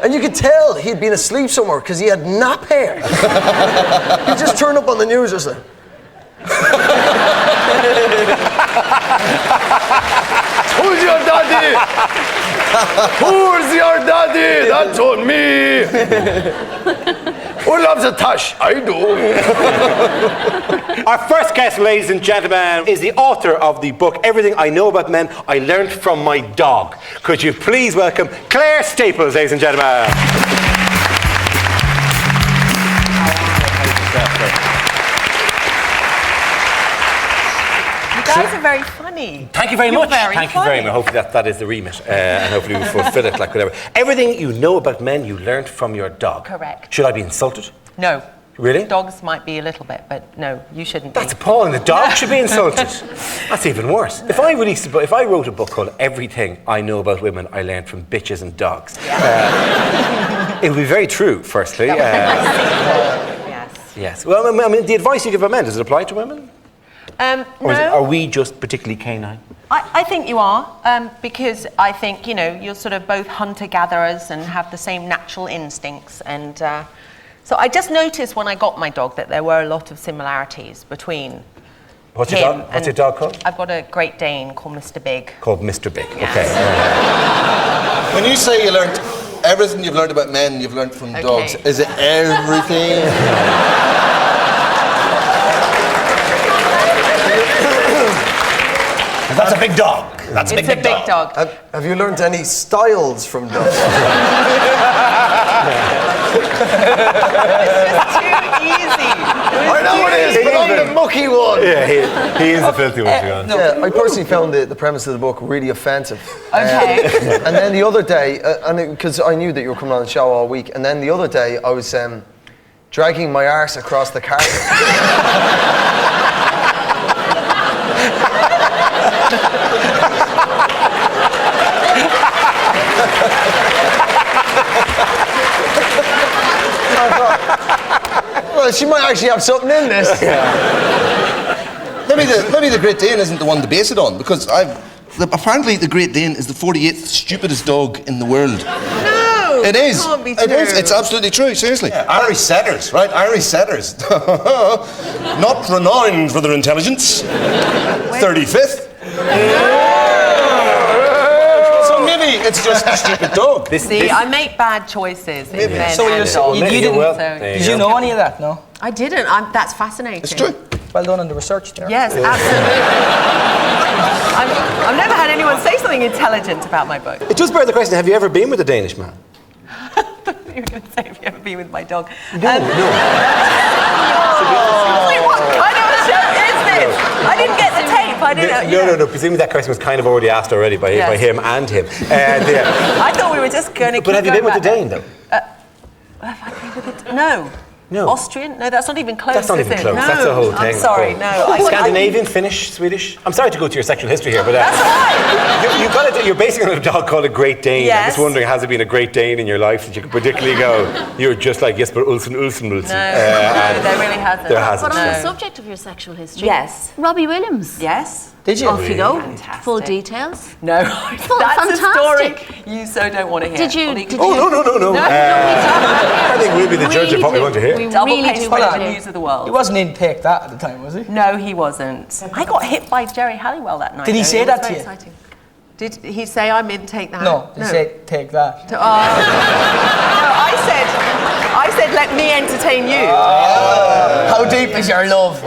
And you could tell he'd been asleep somewhere because he had nap hair. He just turned up on the news just like... Who's your daddy? Who's your daddy? That's on me. Who loves a tash? I do. Our first guest, ladies and gentlemen, is the author of the book Everything I Know About Men I Learned From My Dog. Could you please welcome Clare Staples, ladies and gentlemen. You guys are very funny. Thank you very much. Thank you very much. Hopefully that is the remit, and hopefully we fulfill it like whatever. Everything you know about men you learned from your dog. Correct. Should I be insulted? No. Really? Dogs might be a little bit, but no, you shouldn't be. That's appalling. The dog should be insulted. That's even worse. If I wrote a book called Everything I Know About Women I Learned From Bitches and Dogs, it would be very true, firstly. Yes. Yes. Well, I mean, the advice you give about men, does it apply to women? No. Are we just particularly canine? I think you are, because I think, you're sort of both hunter-gatherers and have the same natural instincts. And so I just noticed when I got my dog that there were a lot of similarities between What's your dog called? I've got a Great Dane called Mr. Big. Called Mr. Big, Yes. okay. When you say you learned everything you've learned about men, you've learned from dogs, is it everything? That's a big dog. It's a big dog. Have you learned any styles from dogs? It's too easy. I know it is, but I'm the mucky one. Yeah, he is the filthy one, to be honest. Yeah, I personally found the premise of the book really offensive. Okay. And then the other day, because I knew that you were coming on the show all week, and then the other day I was dragging my arse across the carpet. Well, she might actually have something in this. Maybe the Great Dane isn't the one to base it on, because apparently the Great Dane is the 48th stupidest dog in the world. No, it is. Can't be true. It is. It's absolutely true. Seriously. Yeah, Irish setters, right? Irish setters. Not renowned for their intelligence. 35th. It's just a stupid dog. I make bad choices in men So and dogs. Did you know any of that? No. I didn't. That's fascinating. It's true. Well done on the research there. Yes, absolutely. I've never had anyone say something intelligent about my book. It does bear the question, have you ever been with a Danish man? You were going to say, have you ever been with my dog? No. What kind of a show is this? I didn't get the tape. I didn't. No. Presumably that question was kind of already asked already by him and him. I thought we were just going to. But have you been with a Dane though? Have I been with a No. Austrian? No, that's not even close. That's not even close. No. That's the whole thing. I'm sorry. No. Scandinavian, Finnish, Swedish. I'm sorry to go to your sexual history here, but that's all right. you're basing it on a dog called a Great Dane. Yes. I'm just wondering, has there been a Great Dane in your life that you could particularly go, you're just like Jesper Ulsen. No, there really hasn't. There hasn't. But on the subject of your sexual history, Yes. Robbie Williams. Yes. Did you? Off you go. Fantastic. Full details. No. That's a story you so don't want to hear. Did you? No. No, I think we'll be the judge of what we want to hear. We Double really pace do for want the to hear. news of the world. He wasn't in Take That at the time, was he? No, he wasn't. I got hit by Jerry Halliwell that night. Did he though. say It was that very to you? exciting. Did he say I'm in Take That? No, he said Take That. No, I said let me entertain you. How deep is your love?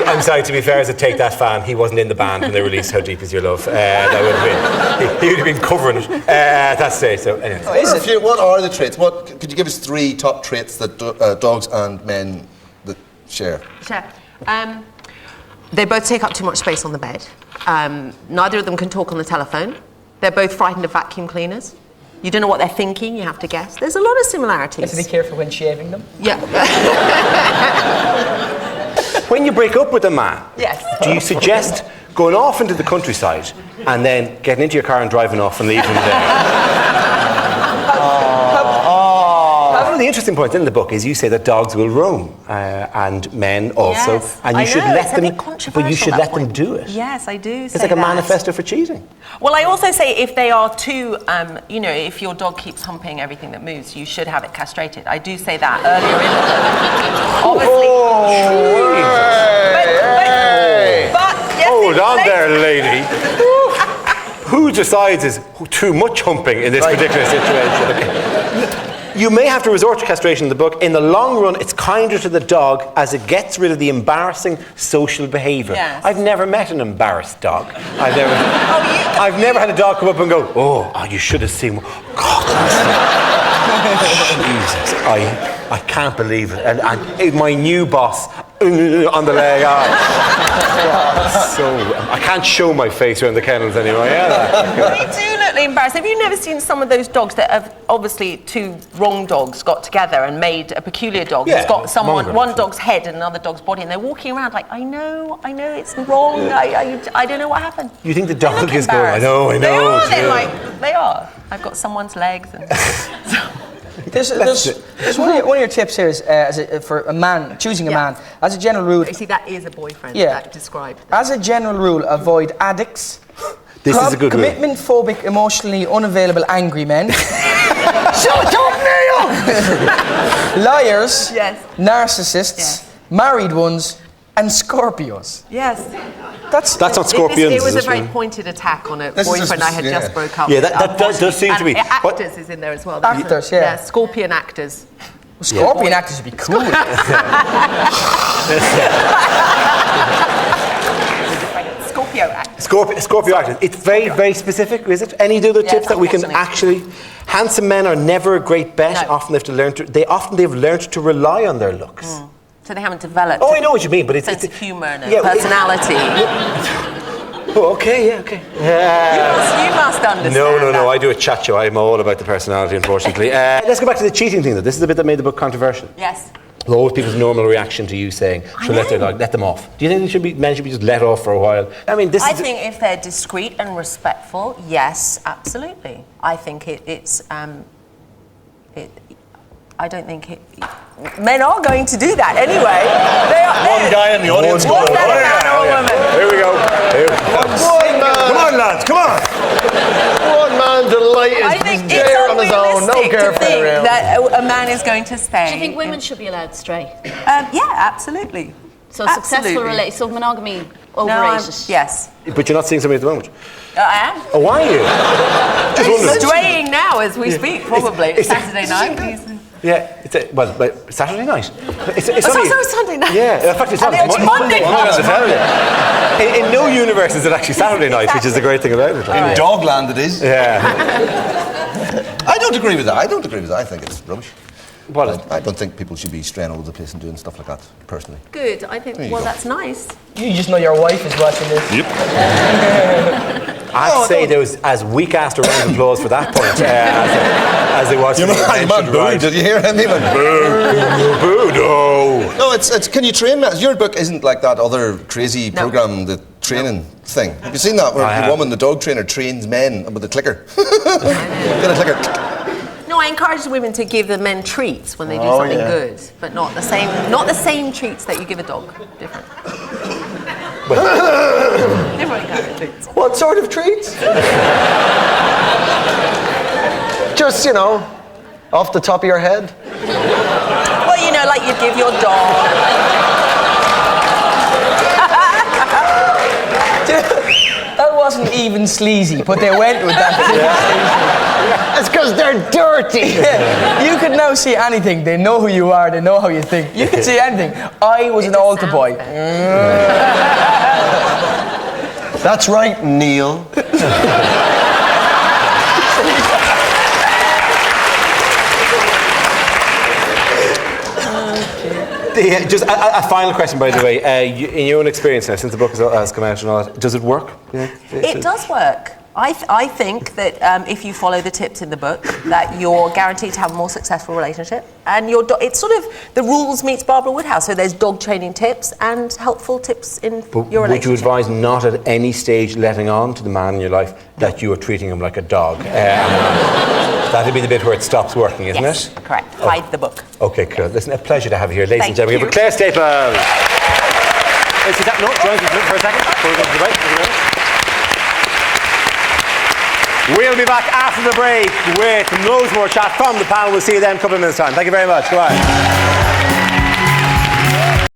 I'm sorry, to be fair, as a Take That fan, he wasn't in the band when they released How Deep Is Your Love. That would have been, he would have been covering it at that stage. So, anyway. What are the traits? Could you give us 3 top traits that dogs and men that share? Sure. They both take up too much space on the bed. Neither of them can talk on the telephone. They're both frightened of vacuum cleaners. You don't know what they're thinking, you have to guess. There's a lot of similarities. Have to be careful when shaving them. Yeah. When you break up with a man, Yes. do you suggest going off into the countryside and then getting into your car and driving off and leaving him there? Haven't of the interesting points in the book is you say that dogs will roam, and men also, Yes, and you I should know, let it's a them, bit but you controversial, should that let them point. do it. Yes, I do. It's like a manifesto for cheating. Well, I also say if they are too, if your dog keeps humping everything that moves, you should have it castrated. I do say that earlier in the book. Obviously. But yes, Hold it's on late. there, lady. Who decides is too much humping in this particular situation? You may have to resort to castration in the book. In the long run, it's kinder to the dog as it gets rid of the embarrassing social behaviour. Yes. I've never met an embarrassed dog. I've never had a dog come up and go, oh, you should have seen. God, Jesus, I can't believe it. And my new boss on the leg. I can't show my face around the kennels anymore. They do look embarrassed. Have you never seen some of those dogs that have obviously two wrong dogs got together and made a peculiar dog? Yeah, It's got mongrel. one dog's head and another dog's body, and they're walking around like, I know, it's wrong. I don't know what happened. You think the They look dog is going, I know. They are. They're yeah. like, they are. I've got someone's legs. And There's one of your tips here is for a man, choosing a man. As a general rule, you see, that is a boyfriend. Yeah. That described. as a general rule, avoid addicts. This is a good rule. Commitment phobic, emotionally unavailable, angry men. Shut up, Neil! Liars. Yes. Narcissists. Yes. Married ones. And Scorpios. Yes. That's on Scorpions. It was is a very it? pointed attack on a This is boyfriend I had yeah. just broke up Yeah, with. that does seem to be- And what- actors is in there as well. Actors, yeah. Yeah, Scorpion actors. Scorpion actors would be cool. Scorpio actors. Scorpio actors. It's very, very specific, is it? Any other Yes, tips that we can unfortunately. actually... Handsome men are never a great bet. No. Often they've learned to rely on their looks. So they haven't developed Oh, I know what you mean, but a it's... sense of humour and a yeah, personality. Oh, okay, yeah, okay. You must understand No, that. I do a chat show. I'm all about the personality, unfortunately. Let's go back to the cheating thing, though. This is the bit that made the book controversial. Yes. What was people's normal reaction to you saying, "Should let them off"? Do you think men should be just let off for a while? I mean, I think if they're discreet and respectful, yes, absolutely. I think I don't think men are going to do that anyway. One guy in the audience Was going, that a man or a woman? Here we go. come on, lads, come on. One man delighted. I think He's it's there on his own. No unrealistic to girlfriend think around. that a man is going to stay. Do you think women should be allowed to stray? Yeah, absolutely. So Absolutely. so monogamy No, overrated. yes. But you're not seeing somebody at the moment. I am. Oh, are you? Just He's wondering. straying now as we speak, probably. It's Saturday night. Yeah, but Saturday night. It's also Sunday night. Yeah, in fact, it's And not. it's Monday night. In no universe is it actually Saturday night, which is the great thing about it. In Dogland it is. Yeah. I don't agree with that. I think it's rubbish. What? I don't think people should be straying all over the place and doing stuff like that, personally. Good. I think, you well, go. that's nice. You just know your wife is watching this. Yep. I have to say there was as weak-assed a round of applause for that point as it was for You the man mentioned booed. right. Did you hear him? He went, boo. Boo, no. No, it's can you train men? Your book isn't like that other crazy program, the training thing. Have you seen that where I the have. woman, the dog trainer, trains men with a clicker? Get a clicker. No, I encourage women to give the men treats when they do Oh, something yeah. good, but not the same treats that you give a dog. Different. Different kind of treats. What sort of treats? Just, off the top of your head. Well, like you'd give your dog. That wasn't even sleazy, but they went with that. It's because they're dirty. You can now see anything. They know who you are. They know how you think. You can see anything. I was an altar boy. That's right, Neil. Just a final question, by the way. In your own experience now, since the book has come out and all that, does it work? It does work. I think that if you follow the tips in the book, that you're guaranteed to have a more successful relationship. And it's sort of the rules meets Barbara Woodhouse. So there's dog training tips and helpful tips in your relationship. Would you advise not at any stage letting on to the man in your life that you are treating him like a dog? That'll be the bit where it stops working, isn't Yes, it? correct. Hide the book. Okay, cool. Listen, a pleasure to have you here, ladies and Thank gentlemen. you. For Clare Staples. Let's sit down. No, join us for a second. Before we go to the break. We'll be back after the break with loads more chat from the panel. We'll see you then in a couple of minutes' time. Thank you very much. Goodbye.